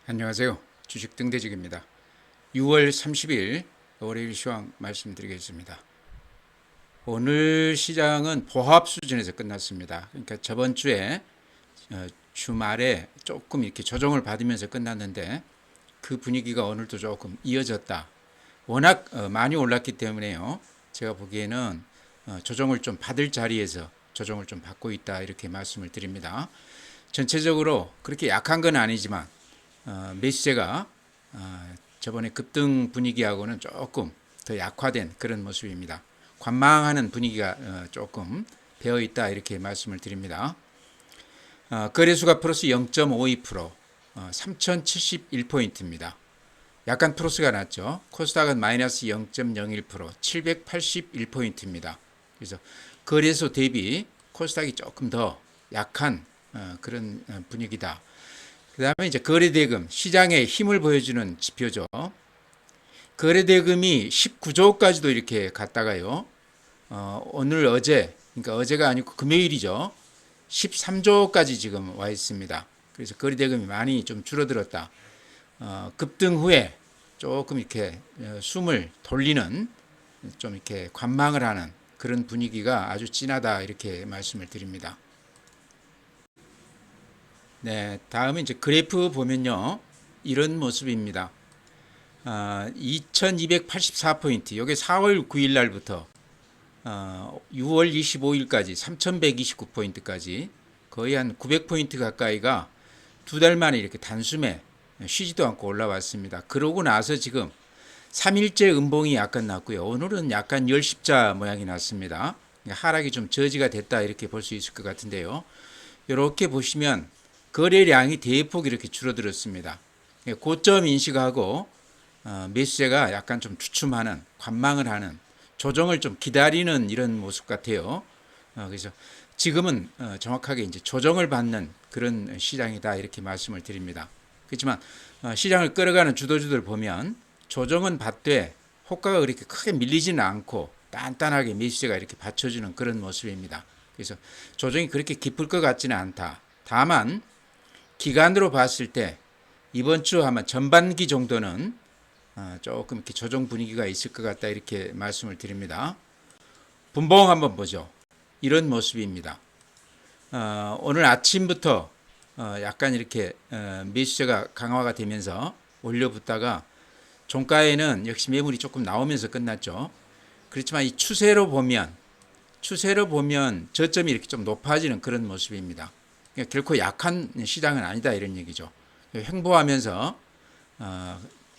안녕하세요. 주식 등대직입니다. 6월 30일 월요일 시황 말씀드리겠습니다. 오늘 시장은 보합 수준에서 끝났습니다. 그러니까 저번 주에 주말에 조금 이렇게 조정을 받으면서 끝났는데 그 분위기가 오늘도 조금 이어졌다. 워낙 많이 올랐기 때문에요. 제가 보기에는 조정을 좀 받을 자리에서 조정을 좀 받고 있다 이렇게 말씀을 드립니다. 전체적으로 그렇게 약한 건 아니지만 매수세가 저번에 급등 분위기하고는 조금 더 약화된 그런 모습입니다. 관망하는 분위기가 조금 배어 있다 이렇게 말씀을 드립니다. 거래수가 플러스 0.52%, 3071포인트입니다. 약간 플러스가 났죠. 코스닥은 마이너스 0.01%, 781포인트입니다. 그래서 거래소 대비 코스닥이 조금 더 약한 그런 분위기다. 그 다음에 이제 거래대금, 시장의 힘을 보여주는 지표죠. 거래대금이 19조까지도 이렇게 갔다가요. 오늘 그러니까 어제가 아니고 금요일이죠. 13조까지 지금 와 있습니다. 그래서 거래대금이 많이 좀 줄어들었다. 급등 후에 조금 이렇게 숨을 돌리는 좀 이렇게 관망을 하는 그런 분위기가 아주 진하다 이렇게 말씀을 드립니다. 네, 다음에 이제 그래프 보면요. 이런 모습입니다. 2284포인트. 이게 4월 9일 날부터 6월 25일까지 3129포인트까지 거의 한 900포인트 가까이가 두 달 만에 이렇게 단숨에 쉬지도 않고 올라왔습니다. 그러고 나서 지금 3일째 음봉이 약간 났고요. 오늘은 약간 열십자 모양이 났습니다. 하락이 좀 저지가 됐다 이렇게 볼 수 있을 것 같은데요. 이렇게 보시면 거래량이 대폭 이렇게 줄어들었습니다. 고점 인식하고 매수세가 약간 좀 주춤하는, 관망을 하는, 조정을 좀 기다리는 이런 모습 같아요. 그래서 지금은 정확하게 이제 조정을 받는 그런 시장이다 이렇게 말씀을 드립니다. 그렇지만 시장을 끌어가는 주도주들 보면 조정은 받되 호가가 그렇게 크게 밀리지는 않고 단단하게 매수세가 이렇게 받쳐주는 그런 모습입니다. 그래서 조정이 그렇게 깊을 것 같지는 않다. 다만 기간으로 봤을 때 이번 주 아마 전반기 정도는 조금 이렇게 조정 분위기가 있을 것 같다 이렇게 말씀을 드립니다. 분봉 한번 보죠. 이런 모습입니다. 오늘 아침부터 약간 이렇게 매수세가 강화가 되면서 올려붙다가 종가에는 역시 매물이 조금 나오면서 끝났죠. 그렇지만 이 추세로 보면 저점이 이렇게 좀 높아지는 그런 모습입니다. 그러니까 결코 약한 시장은 아니다 이런 얘기죠. 횡보하면서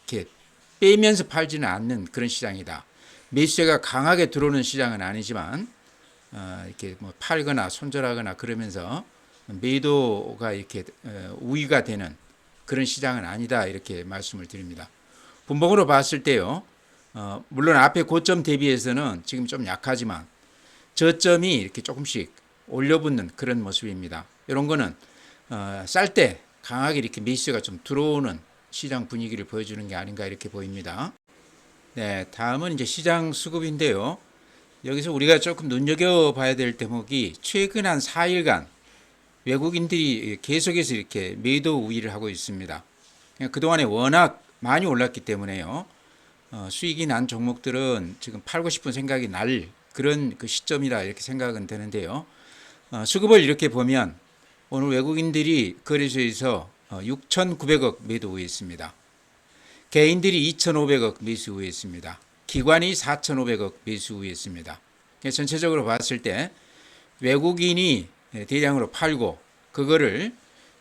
이렇게 빼면서 팔지는 않는 그런 시장이다. 매수세가 강하게 들어오는 시장은 아니지만 이렇게 뭐 팔거나 손절하거나 그러면서 매도가 이렇게 우위가 되는 그런 시장은 아니다 이렇게 말씀을 드립니다. 분봉으로 봤을 때요. 물론 앞에 고점 대비해서는 지금 좀 약하지만 저점이 이렇게 조금씩 올려붙는 그런 모습입니다. 이런 거는 쌀 때 강하게 이렇게 매수세가 좀 들어오는 시장 분위기를 보여주는 게 아닌가 이렇게 보입니다. 네, 다음은 이제 시장 수급인데요. 여기서 우리가 조금 눈여겨봐야 될 대목이 최근 한 4일간 외국인들이 계속해서 이렇게 매도 우위를 하고 있습니다. 그동안에 워낙 많이 올랐기 때문에요. 수익이 난 종목들은 지금 팔고 싶은 생각이 날 그런 그 시점이라 이렇게 생각은 되는데요. 수급을 이렇게 보면 오늘 외국인들이 거래소에서 6,900억 매도 우위했습니다. 개인들이 2,500억 매수 우위했습니다. 기관이 4,500억 매수 우위했습니다. 전체적으로 봤을 때 외국인이 대량으로 팔고 그거를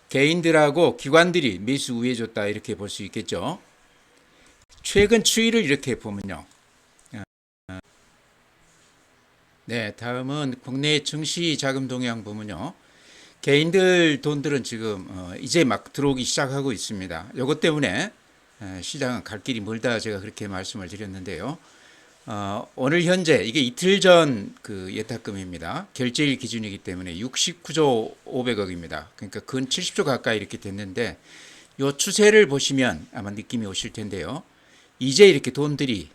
개인들하고 기관들이 매수 우위해줬다 이렇게 볼 수 있겠죠. 최근 추이를 이렇게 보면요. 네, 다음은 국내 증시 자금 동향 보면요. 개인들 돈들은 지금 이제 막 들어오기 시작하고 있습니다. 이것 때문에 시장은 갈 길이 멀다 제가 그렇게 말씀을 드렸는데요. 오늘 현재 이게 이틀 전 그 예탁금입니다. 결제일 기준이기 때문에 69조 500억입니다. 그러니까 근 70조 가까이 이렇게 됐는데 이 추세를 보시면 아마 느낌이 오실 텐데요. 이제 이렇게 돈들이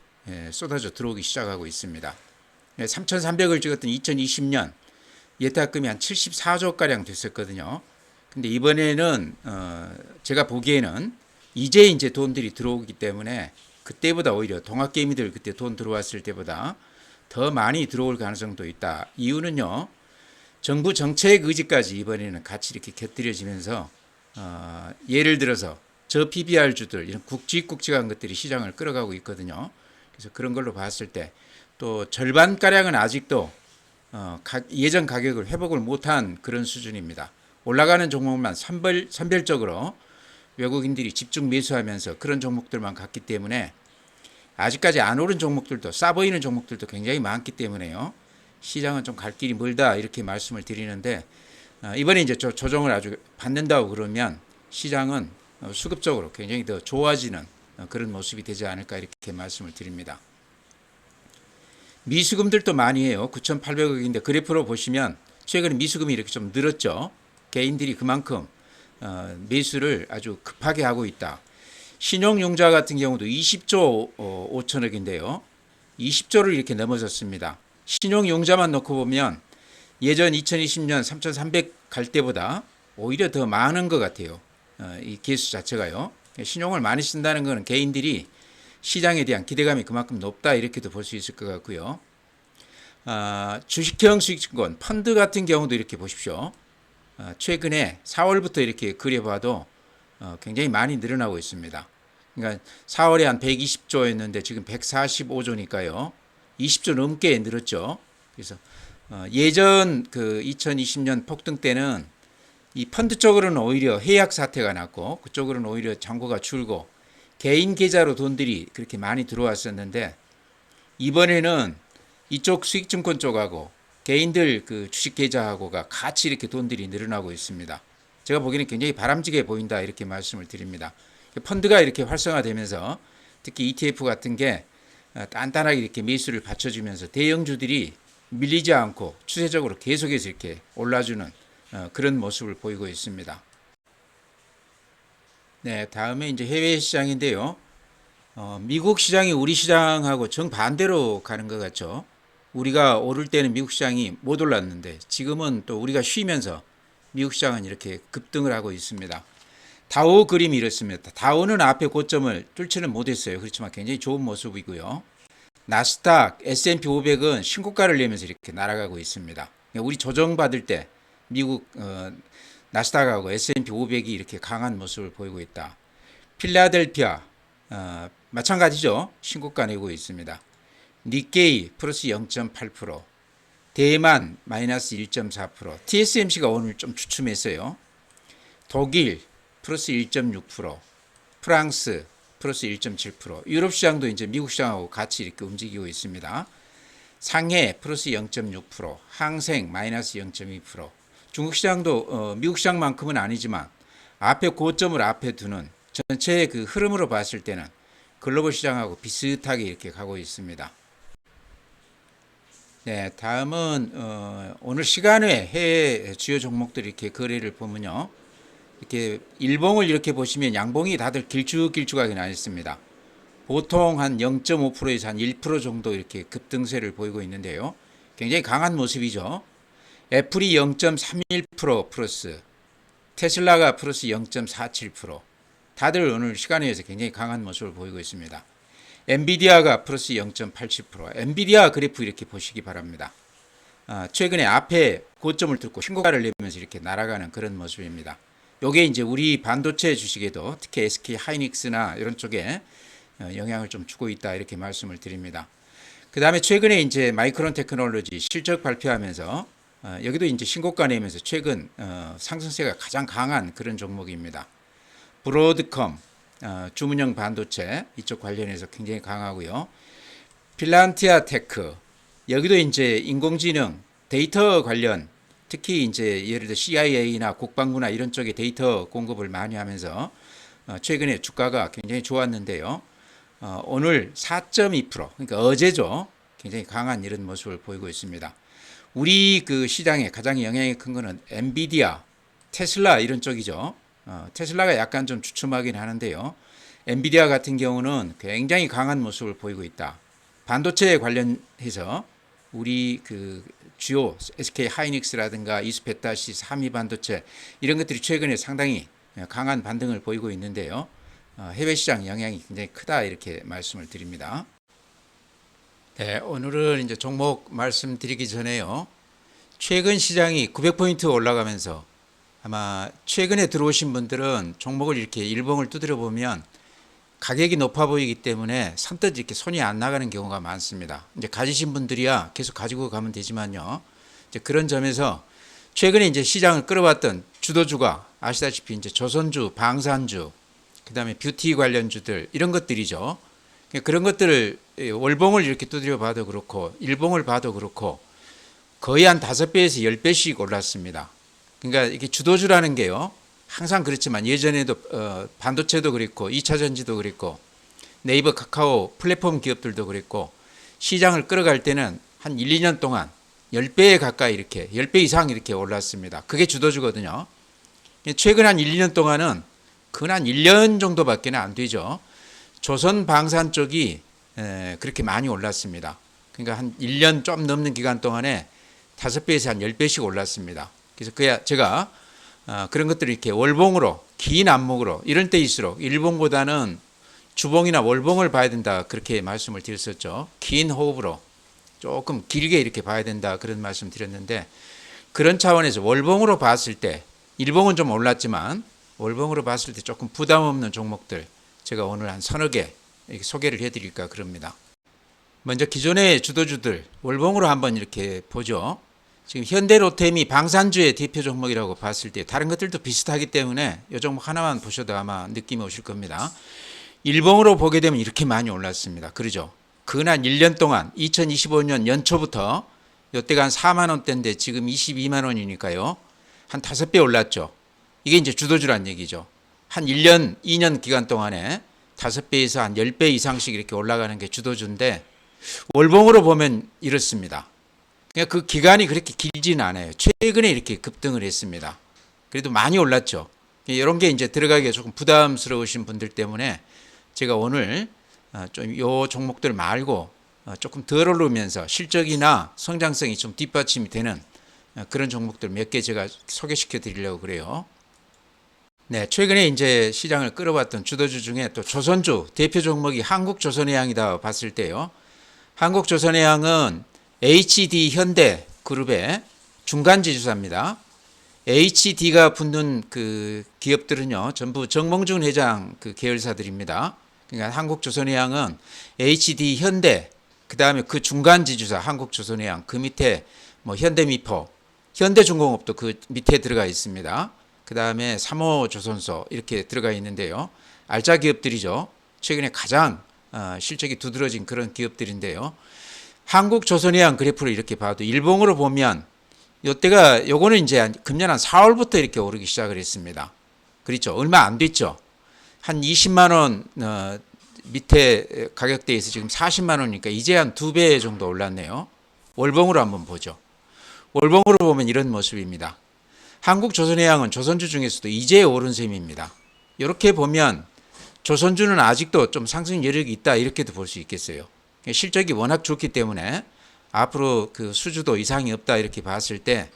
쏟아져 들어오기 시작하고 있습니다. 3,300을 찍었던 2020년 예탁금이 한 74조가량 됐었거든요. 근데 이번에는 제가 보기에는 이제 돈들이 들어오기 때문에 그때보다 오히려 동학개미들 그때 돈 들어왔을 때보다 더 많이 들어올 가능성도 있다. 이유는요. 정부 정책 의지까지 이번에는 같이 이렇게 곁들여지면서 예를 들어서 저 PBR주들 이런 굵직굵직한 것들이 시장을 끌어가고 있거든요. 그래서 그런 걸로 봤을 때 또 절반가량은 아직도 예전 가격을 회복을 못한 그런 수준입니다. 올라가는 종목만 선별적으로 외국인들이 집중 매수하면서 그런 종목들만 갔기 때문에 아직까지 안 오른 종목들도 싸 보이는 종목들도 굉장히 많기 때문에요. 시장은 좀 갈 길이 멀다 이렇게 말씀을 드리는데 이번에 이제 조정을 아주 받는다고 그러면 시장은 수급적으로 굉장히 더 좋아지는 그런 모습이 되지 않을까 이렇게 말씀을 드립니다. 미수금들도 많이 해요. 9,800억인데 그래프로 보시면 최근에 미수금이 이렇게 좀 늘었죠. 개인들이 그만큼 매수를 아주 급하게 하고 있다. 신용융자 같은 경우도 20조 5천억인데요. 20조를 이렇게 넘어섰습니다. 신용융자만 놓고 보면 예전 2020년 3,300 갈 때보다 오히려 더 많은 것 같아요. 이 개수 자체가요. 신용을 많이 쓴다는 것은 개인들이 시장에 대한 기대감이 그만큼 높다 이렇게도 볼 수 있을 것 같고요. 주식형 수익증권 펀드 같은 경우도 이렇게 보십시오. 최근에 4월부터 이렇게 그려봐도 굉장히 많이 늘어나고 있습니다. 그러니까 4월에 한 120조였는데 지금 145조니까요. 20조 넘게 늘었죠. 그래서 예전 그 2020년 폭등 때는 이 펀드 쪽으로는 오히려 해약 사태가 났고 그쪽으로는 오히려 잔고가 줄고 개인 계좌로 돈들이 그렇게 많이 들어왔었는데 이번에는 이쪽 수익증권 쪽하고 개인들 그 주식 계좌하고가 같이 이렇게 돈들이 늘어나고 있습니다. 제가 보기에는 굉장히 바람직해 보인다 이렇게 말씀을 드립니다. 펀드가 이렇게 활성화되면서 특히 ETF 같은 게 단단하게 이렇게 매수를 받쳐주면서 대형주들이 밀리지 않고 추세적으로 계속해서 이렇게 올라주는 그런 모습을 보이고 있습니다. 네, 다음에 이제 해외 시장인데요. 미국 시장이 우리 시장하고 정반대로 가는 것 같죠. 우리가 오를 때는 미국 시장이 못 올랐는데 지금은 또 우리가 쉬면서 미국 시장은 이렇게 급등을 하고 있습니다. 다우 그림이 이렇습니다. 다우는 앞에 고점을 뚫지는 못했어요. 그렇지만 굉장히 좋은 모습이고요. 나스닥, S&P 500은 신고가를 내면서 이렇게 날아가고 있습니다. 우리 조정받을 때 미국 나스닥하고 S&P 500이 이렇게 강한 모습을 보이고 있다. 필라델피아 마찬가지죠. 신고가 내고 있습니다. 니케이 플러스 0.8%, 대만 마이너스 1.4%, TSMC가 오늘 좀 주춤했어요. 독일 플러스 1.6%, 프랑스 플러스 1.7%, 유럽 시장도 이제 미국 시장하고 같이 이렇게 움직이고 있습니다. 상해 플러스 0.6%, 항생 마이너스 0.2%, 중국 시장도 미국 시장만큼은 아니지만 앞에 고점을 앞에 두는 전체의 그 흐름으로 봤을 때는 글로벌 시장하고 비슷하게 이렇게 가고 있습니다. 네, 다음은 오늘 시간에 해외 주요 종목들 이렇게 거래를 보면요, 이렇게 일봉을 이렇게 보시면 양봉이 다들 길쭉길쭉하게 나 있습니다. 보통 한 0.5%에서 한 1% 정도 이렇게 급등세를 보이고 있는데요. 굉장히 강한 모습이죠. 애플이 0.31% 플러스, 테슬라가 플러스 0.47%, 다들 오늘 시간에서 굉장히 강한 모습을 보이고 있습니다. 엔비디아가 플러스 0.87%, 엔비디아 그래프 이렇게 보시기 바랍니다. 최근에 앞에 고점을 뚫고 신고가를 내면서 이렇게 날아가는 그런 모습입니다. 요게 이제 우리 반도체 주식에도 특히 SK 하이닉스나 이런 쪽에 영향을 좀 주고 있다 이렇게 말씀을 드립니다. 그 다음에 최근에 이제 마이크론 테크놀로지 실적 발표하면서 여기도 이제 신고가 내면서 최근 상승세가 가장 강한 그런 종목입니다. 브로드컴 주문형 반도체 이쪽 관련해서 굉장히 강하고요. 필란티아 테크 여기도 이제 인공지능 데이터 관련 특히 이제 예를 들어 CIA나 국방부나 이런 쪽에 데이터 공급을 많이 하면서 최근에 주가가 굉장히 좋았는데요. 오늘 4.2% 그러니까 어제죠. 굉장히 강한 이런 모습을 보이고 있습니다. 우리 그 시장에 가장 영향이 큰 거는 엔비디아, 테슬라 이런 쪽이죠. 테슬라가 약간 좀 주춤하긴 하는데요. 엔비디아 같은 경우는 굉장히 강한 모습을 보이고 있다. 반도체에 관련해서 우리 그 주요 SK 하이닉스라든가 이스페타시 3위 반도체 이런 것들이 최근에 상당히 강한 반등을 보이고 있는데요. 해외 시장 영향이 굉장히 크다 이렇게 말씀을 드립니다. 네, 오늘은 이제 종목 말씀드리기 전에요. 최근 시장이 900포인트 올라가면서 아마 최근에 들어오신 분들은 종목을 이렇게 일봉을 두드려 보면 가격이 높아 보이기 때문에 선뜻 이렇게 손이 안 나가는 경우가 많습니다. 이제 가지신 분들이야 계속 가지고 가면 되지만요. 이제 그런 점에서 최근에 이제 시장을 끌어왔던 주도주가 아시다시피 이제 조선주, 방산주, 그다음에 뷰티 관련주들 이런 것들이죠. 그런 것들을 월봉을 이렇게 두드려 봐도 그렇고 일봉을 봐도 그렇고 거의 한 5배에서 10배씩 올랐습니다. 그러니까 이게 주도주라는 게요. 항상 그렇지만 예전에도 반도체도 그랬고 2차 전지도 그랬고 네이버 카카오 플랫폼 기업들도 그랬고 시장을 끌어갈 때는 한 1, 2년 동안 10배에 가까이 이렇게 10배 이상 이렇게 올랐습니다. 그게 주도주거든요. 최근 한 1, 2년 동안은 한 1년 정도밖에 안 되죠. 조선 방산 쪽이 그렇게 많이 올랐습니다. 그러니까 한 1년 좀 넘는 기간 동안에 5배에서 한 10배씩 올랐습니다. 그래서 제가 그런 것들을 이렇게 월봉으로 긴 안목으로 이런 때일수록 일봉보다는 주봉이나 월봉을 봐야 된다 그렇게 말씀을 드렸었죠. 긴 호흡으로 조금 길게 이렇게 봐야 된다 그런 말씀 드렸는데 그런 차원에서 월봉으로 봤을 때 일봉은 좀 올랐지만 월봉으로 봤을 때 조금 부담 없는 종목들 제가 오늘 한 서너 개 이렇게 소개를 해드릴까 그럽니다. 먼저 기존의 주도주들 월봉으로 한번 이렇게 보죠. 지금 현대로템이 방산주의 대표 종목이라고 봤을 때 다른 것들도 비슷하기 때문에 이 종목 하나만 보셔도 아마 느낌이 오실 겁니다. 일봉으로 보게 되면 이렇게 많이 올랐습니다. 그러죠? 근한 1년 동안 2025년 연초부터 이때가 한 4만 원대인데 지금 22만 원이니까요. 한 5배 올랐죠. 이게 이제 주도주란 얘기죠. 한 1년, 2년 기간 동안에 5배에서 한 10배 이상씩 이렇게 올라가는 게 주도주인데 월봉으로 보면 이렇습니다. 그러니까 그 기간이 그렇게 길지는 않아요. 최근에 이렇게 급등을 했습니다. 그래도 많이 올랐죠. 이런 게 이제 들어가기가 조금 부담스러우신 분들 때문에 제가 오늘 좀 요 종목들 말고 조금 덜 오르면서 실적이나 성장성이 좀 뒷받침이 되는 그런 종목들 몇 개 제가 소개시켜 드리려고 그래요. 네, 최근에 이제 시장을 끌어왔던 주도주 중에 또 조선주 대표 종목이 한국조선해양이다 봤을 때요. 한국조선해양은 HD 현대 그룹의 중간 지주사입니다. HD가 붙는 그 기업들은요, 전부 정몽준 회장 그 계열사들입니다. 그러니까 한국조선해양은 HD 현대, 그 다음에 그 중간 지주사 한국조선해양, 그 밑에 뭐 현대미포, 현대중공업도 그 밑에 들어가 있습니다. 그 다음에 3호 조선소 이렇게 들어가 있는데요. 알짜 기업들이죠. 최근에 가장 실적이 두드러진 그런 기업들인데요. 한국조선해양 그래프를 이렇게 봐도 일봉으로 보면 요때가 요거는 이제 금년 한 4월부터 이렇게 오르기 시작을 했습니다. 그렇죠. 얼마 안 됐죠. 한 20만 원 밑에 가격대에서 지금 40만 원이니까 이제 한 2배 정도 올랐네요. 월봉으로 한번 보죠. 월봉으로 보면 이런 모습입니다. 한국조선해양은 조선주 중에서도 이제 오른 셈입니다. 이렇게 보면 조선주는 아직도 좀 상승 여력이 있다 이렇게도 볼 수 있겠어요. 실적이 워낙 좋기 때문에 앞으로 그 수주도 이상이 없다 이렇게 봤을 때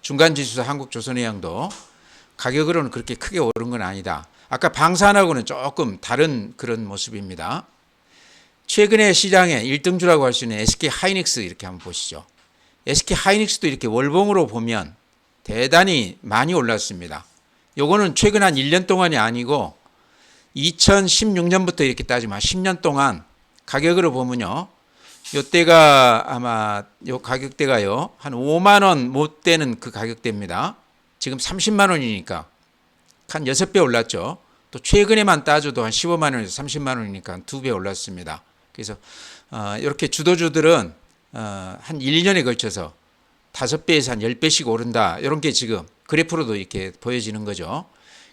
중간지수사 한국조선해양도 가격으로는 그렇게 크게 오른 건 아니다. 아까 방산하고는 조금 다른 그런 모습입니다. 최근에 시장의 1등주라고 할 수 있는 SK하이닉스 이렇게 한번 보시죠. SK하이닉스도 이렇게 월봉으로 보면 대단히 많이 올랐습니다. 요거는 최근 한 1년 동안이 아니고 2016년부터 이렇게 따지면 10년 동안 가격으로 보면요. 요때가 아마 요 가격대가요. 한 5만 원 못 되는 그 가격대입니다. 지금 30만 원이니까 한 6배 올랐죠. 또 최근에만 따져도 한 15만 원에서 30만 원이니까 한 2배 올랐습니다. 그래서 이렇게 주도주들은 한 1, 2년에 걸쳐서 5배에서 한 10배씩 오른다. 이런 게 지금 그래프로도 이렇게 보여지는 거죠.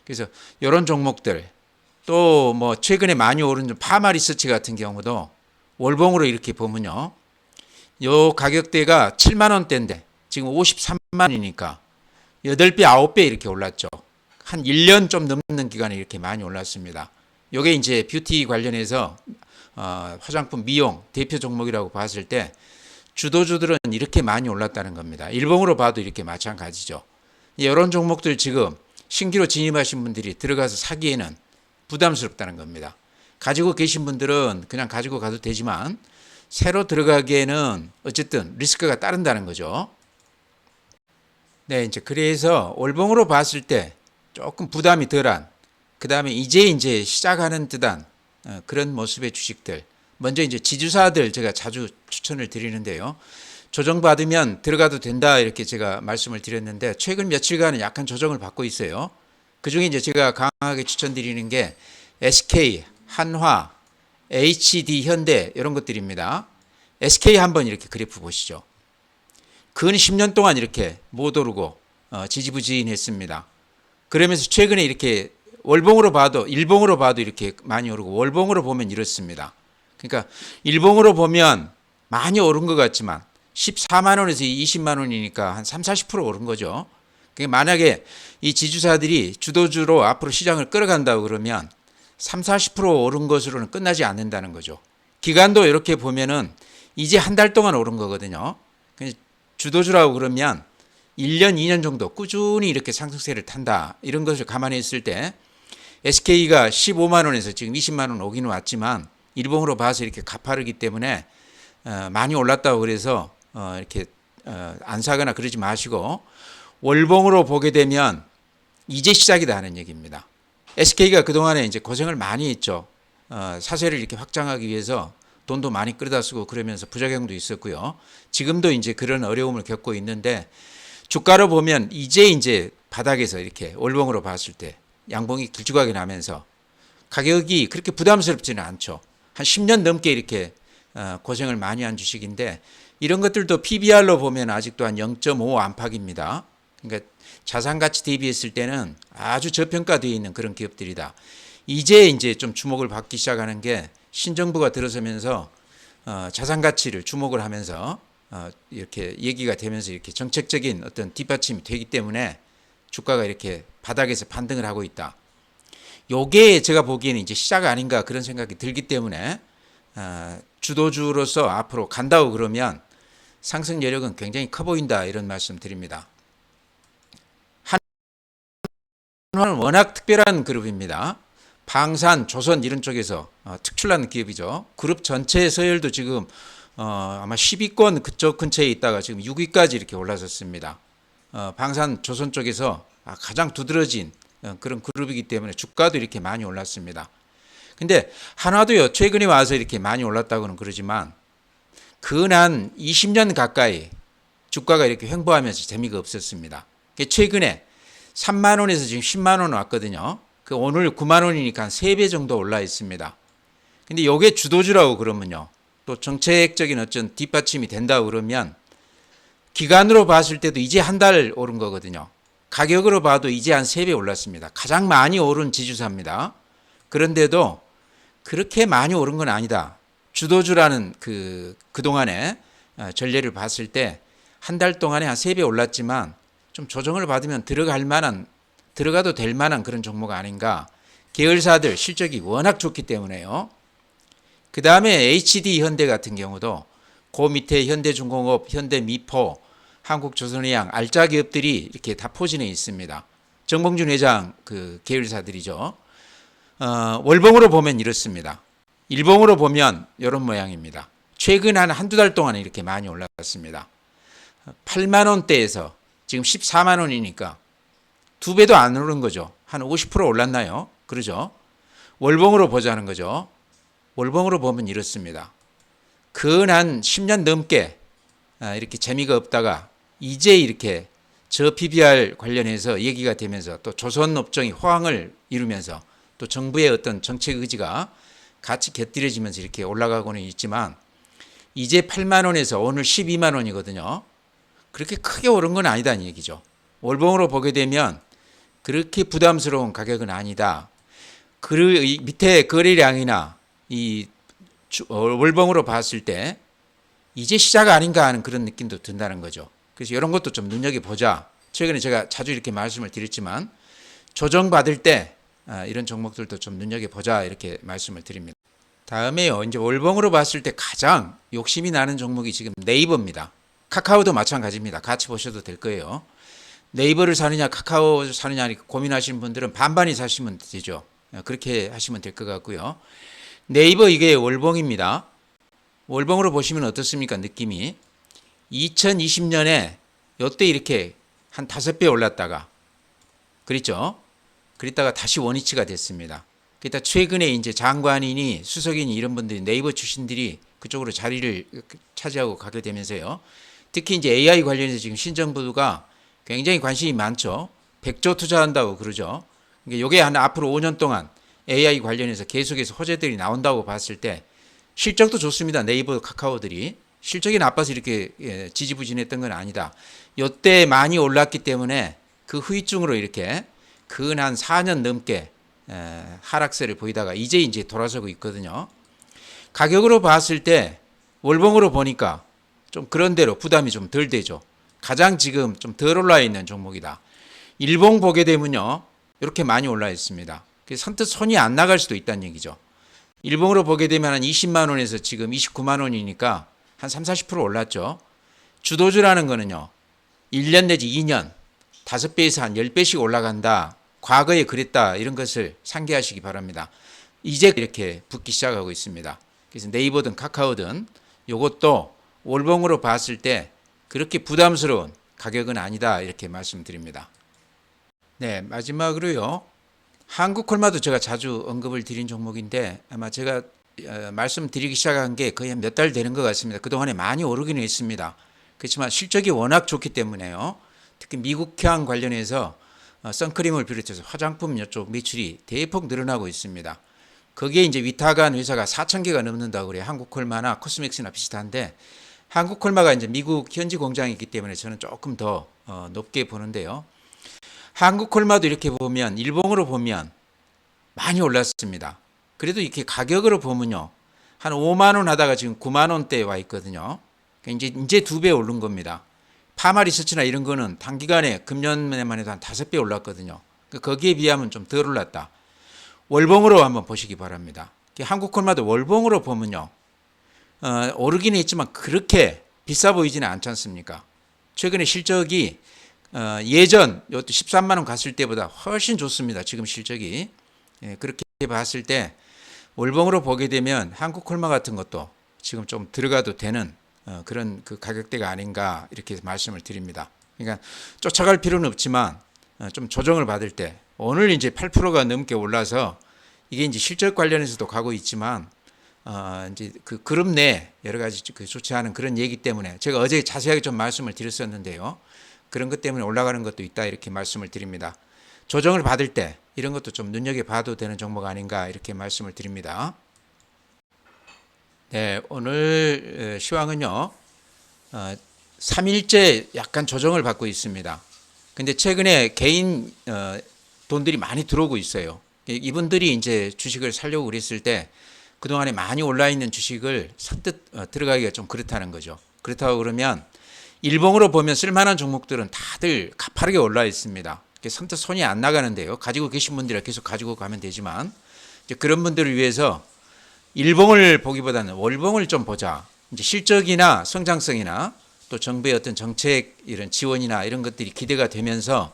그래서 이런 종목들 또 뭐 최근에 많이 오른 파마 리서치 같은 경우도 월봉으로 이렇게 보면요. 요 가격대가 7만 원대인데 지금 53만 원이니까 8배, 9배 이렇게 올랐죠. 한 1년 좀 넘는 기간에 이렇게 많이 올랐습니다. 요게 이제 뷰티 관련해서 화장품 미용 대표 종목이라고 봤을 때 주도주들은 이렇게 많이 올랐다는 겁니다. 일봉으로 봐도 이렇게 마찬가지죠. 이런 종목들 지금 신규로 진입하신 분들이 들어가서 사기에는 부담스럽다는 겁니다. 가지고 계신 분들은 그냥 가지고 가도 되지만 새로 들어가기에는 어쨌든 리스크가 따른다는 거죠. 네, 이제 그래서 월봉으로 봤을 때 조금 부담이 덜한, 그 다음에 이제 시작하는 듯한 그런 모습의 주식들. 먼저 이제 지주사들 제가 자주 추천을 드리는데요. 조정받으면 들어가도 된다 이렇게 제가 말씀을 드렸는데 최근 며칠간은 약간 조정을 받고 있어요. 그중에 이제 제가 강하게 추천드리는 게 SK, 한화, HD 현대 이런 것들입니다. SK 한번 이렇게 그래프 보시죠. 근 10년 동안 이렇게 못 오르고 지지부진했습니다. 그러면서 최근에 이렇게 월봉으로 봐도 일봉으로 봐도 이렇게 많이 오르고 월봉으로 보면 이렇습니다. 그러니까 일봉으로 보면 많이 오른 것 같지만 14만 원에서 20만 원이니까 한 3, 40% 오른 거죠. 그러니까 만약에 이 지주사들이 주도주로 앞으로 시장을 끌어간다고 그러면 3, 40% 오른 것으로는 끝나지 않는다는 거죠. 기간도 이렇게 보면은 이제 한 달 동안 오른 거거든요. 주도주라고 그러면 1년, 2년 정도 꾸준히 이렇게 상승세를 탄다. 이런 것을 감안했을 때 SK가 15만 원에서 지금 20만 원 오기는 왔지만 일봉으로 봐서 이렇게 가파르기 때문에 많이 올랐다고 그래서 이렇게 안 사거나 그러지 마시고 월봉으로 보게 되면 이제 시작이다 하는 얘기입니다. SK가 그동안에 이제 고생을 많이 했죠. 사세를 이렇게 확장하기 위해서 돈도 많이 끌어다 쓰고 그러면서 부작용도 있었고요. 지금도 이제 그런 어려움을 겪고 있는데 주가로 보면 이제 바닥에서 이렇게 월봉으로 봤을 때 양봉이 길쭉하게 나면서 가격이 그렇게 부담스럽지는 않죠. 한 10년 넘게 이렇게 고생을 많이 한 주식인데 이런 것들도 PBR로 보면 아직도 한 0.5 안팎입니다. 그러니까 자산가치 대비했을 때는 아주 저평가되어 있는 그런 기업들이다. 이제 좀 주목을 받기 시작하는 게 신정부가 들어서면서 자산가치를 주목을 하면서 이렇게 얘기가 되면서 이렇게 정책적인 어떤 뒷받침이 되기 때문에 주가가 이렇게 바닥에서 반등을 하고 있다. 요게 제가 보기에는 이제 시작 아닌가 그런 생각이 들기 때문에 주도주로서 앞으로 간다고 그러면 상승 여력은 굉장히 커 보인다 이런 말씀 드립니다. 한화는 워낙 특별한 그룹입니다. 방산, 조선 이런 쪽에서 특출난 기업이죠. 그룹 전체 서열도 지금 아마 10위권 그쪽 근처에 있다가 지금 6위까지 이렇게 올라섰습니다. 방산, 조선 쪽에서 가장 두드러진 그런 그룹이기 때문에 주가도 이렇게 많이 올랐습니다. 근데 한화도요 최근에 와서 이렇게 많이 올랐다고는 그러지만 근한 20년 가까이 주가가 이렇게 횡보하면서 재미가 없었습니다. 최근에 3만 원에서 지금 10만 원 왔거든요. 오늘 9만 원이니까 한 3배 정도 올라 있습니다. 근데 이게 주도주라고 그러면요. 또 정책적인 어떤 뒷받침이 된다고 그러면 기간으로 봤을 때도 이제 한 달 오른 거거든요. 가격으로 봐도 이제 한 3배 올랐습니다. 가장 많이 오른 지주사입니다. 그런데도 그렇게 많이 오른 건 아니다. 주도주라는 그동안의 전례를 봤을 때 한 달 동안에 한 3배 올랐지만 좀 조정을 받으면 들어가도 될 만한 그런 종목 아닌가. 계열사들 실적이 워낙 좋기 때문에요. 그 다음에 HD 현대 같은 경우도 그 밑에 현대중공업, 현대미포, 한국조선해양 알짜 기업들이 이렇게 다 포진해 있습니다. 정봉준 회장 그 계열사들이죠. 월봉으로 보면 이렇습니다. 일봉으로 보면 이런 모양입니다. 최근 한두 달 동안 이렇게 많이 올랐습니다. 8만 원대에서 지금 14만 원이니까 2배도 안 오른 거죠. 한 50% 올랐나요? 그러죠. 월봉으로 보자는 거죠. 월봉으로 보면 이렇습니다. 근 10년 넘게 이렇게 재미가 없다가 이제 이렇게 저 PBR 관련해서 얘기가 되면서 또 조선업종이 호황을 이루면서 또 정부의 어떤 정책 의지가 같이 곁들여지면서 이렇게 올라가고는 있지만 이제 8만 원에서 오늘 12만 원이거든요. 그렇게 크게 오른 건 아니다는 얘기죠. 월봉으로 보게 되면 그렇게 부담스러운 가격은 아니다. 그 밑에 거래량이나 이 월봉으로 봤을 때 이제 시작 아닌가 하는 그런 느낌도 든다는 거죠. 그래서 이런 것도 좀 눈여겨보자. 최근에 제가 자주 이렇게 말씀을 드렸지만 조정받을 때 이런 종목들도 좀 눈여겨보자 이렇게 말씀을 드립니다. 다음에요. 이제 월봉으로 봤을 때 가장 욕심이 나는 종목이 지금 네이버입니다. 카카오도 마찬가지입니다. 같이 보셔도 될 거예요. 네이버를 사느냐 카카오 사느냐 고민하시는 분들은 반반이 사시면 되죠. 그렇게 하시면 될 것 같고요. 네이버 이게 월봉입니다. 월봉으로 보시면 어떻습니까? 느낌이 2020년에 요때 이렇게 한 5배 올랐다가 그랬죠. 그랬다가 다시 원위치가 됐습니다. 그러다 최근에 이제 장관이니 수석이니 이런 분들이 네이버 출신들이 그쪽으로 자리를 차지하고 가게 되면서요. 특히 이제 AI 관련해서 지금 신정부가 굉장히 관심이 많죠. 100조 투자한다고 그러죠. 이게 한 앞으로 5년 동안 AI 관련해서 계속해서 호재들이 나온다고 봤을 때 실적도 좋습니다. 네이버 카카오들이 실적이 나빠서 이렇게 지지부진했던 건 아니다. 요때 많이 올랐기 때문에 그 후유증으로 이렇게 근 한 4년 넘게 하락세를 보이다가 이제 돌아서고 있거든요. 가격으로 봤을 때 월봉으로 보니까 좀 그런 대로 부담이 좀 덜 되죠. 가장 지금 좀 덜 올라 있는 종목이다. 일봉 보게 되면요. 이렇게 많이 올라 있습니다. 선뜻 손이 안 나갈 수도 있다는 얘기죠. 일봉으로 보게 되면 한 20만 원에서 지금 29만 원이니까 한 3, 40% 올랐죠. 주도주라는 거는요. 1년 내지 2년 5배에서 한 10배씩 올라간다. 과거에 그랬다. 이런 것을 상기하시기 바랍니다. 이제 이렇게 붙기 시작하고 있습니다. 그래서 네이버든 카카오든 이것도 월봉으로 봤을 때 그렇게 부담스러운 가격은 아니다. 이렇게 말씀드립니다. 네, 마지막으로요. 한국콜마도 제가 자주 언급을 드린 종목인데 아마 제가 말씀드리기 시작한 게 거의 몇 달 되는 것 같습니다. 그동안에 많이 오르기는 했습니다. 그렇지만 실적이 워낙 좋기 때문에요. 특히 미국향 관련해서 선크림을 비롯해서 화장품 이쪽 매출이 대폭 늘어나고 있습니다. 거기에 이제 위탁한 회사가 4,000개가 넘는다고 그래요. 한국콜마나 코스맥스나 비슷한데 한국콜마가 이제 미국 현지 공장이 있기 때문에 저는 조금 더 높게 보는데요. 한국콜마도 이렇게 보면 일봉으로 보면 많이 올랐습니다. 그래도 이렇게 가격으로 보면요. 한 5만 원 하다가 지금 9만 원대에 와 있거든요. 그러니까 이제 2배 오른 겁니다. 파마 리서치나 이런 거는 단기간에 금년에만 해도 한 5배 올랐거든요. 거기에 비하면 좀 덜 올랐다. 월봉으로 한번 보시기 바랍니다. 한국콜마도 월봉으로 보면요. 오르기는 했지만 그렇게 비싸 보이지는 않지 않습니까? 최근에 실적이 예전 13만 원 갔을 때보다 훨씬 좋습니다. 지금 실적이. 그렇게 봤을 때 월봉으로 보게 되면 한국콜마 같은 것도 지금 좀 들어가도 되는 그런 그 가격대가 아닌가 이렇게 말씀을 드립니다. 그러니까 쫓아갈 필요는 없지만 좀 조정을 받을 때 오늘 이제 8%가 넘게 올라서 이게 이제 실적 관련해서도 가고 있지만 이제 그 그룹 내 여러 가지 그 좋지 않은 그런 얘기 때문에 제가 어제 자세하게 좀 말씀을 드렸었는데요. 그런 것 때문에 올라가는 것도 있다 이렇게 말씀을 드립니다. 조정을 받을 때 이런 것도 좀 눈여겨봐도 되는 종목 아닌가 이렇게 말씀을 드립니다. 네, 오늘 시황은요. 3일째 약간 조정을 받고 있습니다. 근데 최근에 개인 돈들이 많이 들어오고 있어요. 이분들이 이제 주식을 사려고 그랬을 때 그동안에 많이 올라 있는 주식을 선뜻 들어가기가 좀 그렇다는 거죠. 그렇다고 그러면 일봉으로 보면 쓸만한 종목들은 다들 가파르게 올라 있습니다. 선뜻 손이 안 나가는데요. 가지고 계신 분들이 계속 가지고 가면 되지만 이제 그런 분들을 위해서 일봉을 보기보다는 월봉을 좀 보자. 이제 실적이나 성장성이나 또 정부의 어떤 정책 이런 지원이나 이런 것들이 기대가 되면서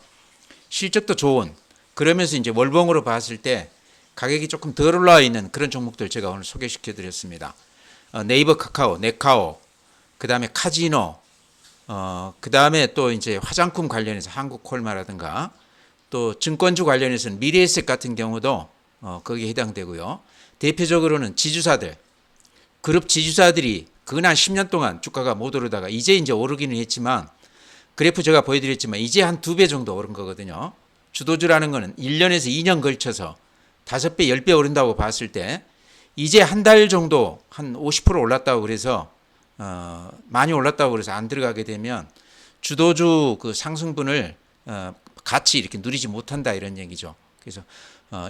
실적도 좋은 그러면서 이제 월봉으로 봤을 때 가격이 조금 덜 올라와 있는 그런 종목들 제가 오늘 소개시켜 드렸습니다. 네이버 카카오, 네카오, 그 다음에 카지노, 그 다음에 또 이제 화장품 관련해서 한국콜마라든가 또 증권주 관련해서는 미래에셋 같은 경우도 거기에 해당되고요. 대표적으로는 지주사들, 그룹 지주사들이 근한 10년 동안 주가가 못 오르다가 이제 오르기는 했지만 그래프 제가 보여드렸지만 이제 한 2배 정도 오른 거거든요. 주도주라는 거는 1년에서 2년 걸쳐서 5배, 10배 오른다고 봤을 때 이제 한 달 정도 한 50% 올랐다고 그래서 많이 올랐다고 그래서 안 들어가게 되면 주도주 그 상승분을 같이 이렇게 누리지 못한다 이런 얘기죠. 그래서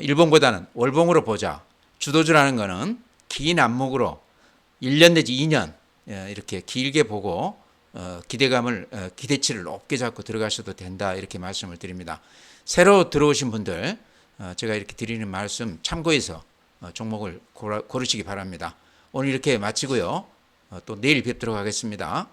일봉보다는 월봉으로 보자. 주도주라는 거는 긴 안목으로 1년 내지 2년 이렇게 길게 보고 기대치를 높게 잡고 들어가셔도 된다 이렇게 말씀을 드립니다. 새로 들어오신 분들 제가 이렇게 드리는 말씀 참고해서 종목을 고르시기 바랍니다. 오늘 이렇게 마치고요. 또 내일 뵙도록 하겠습니다.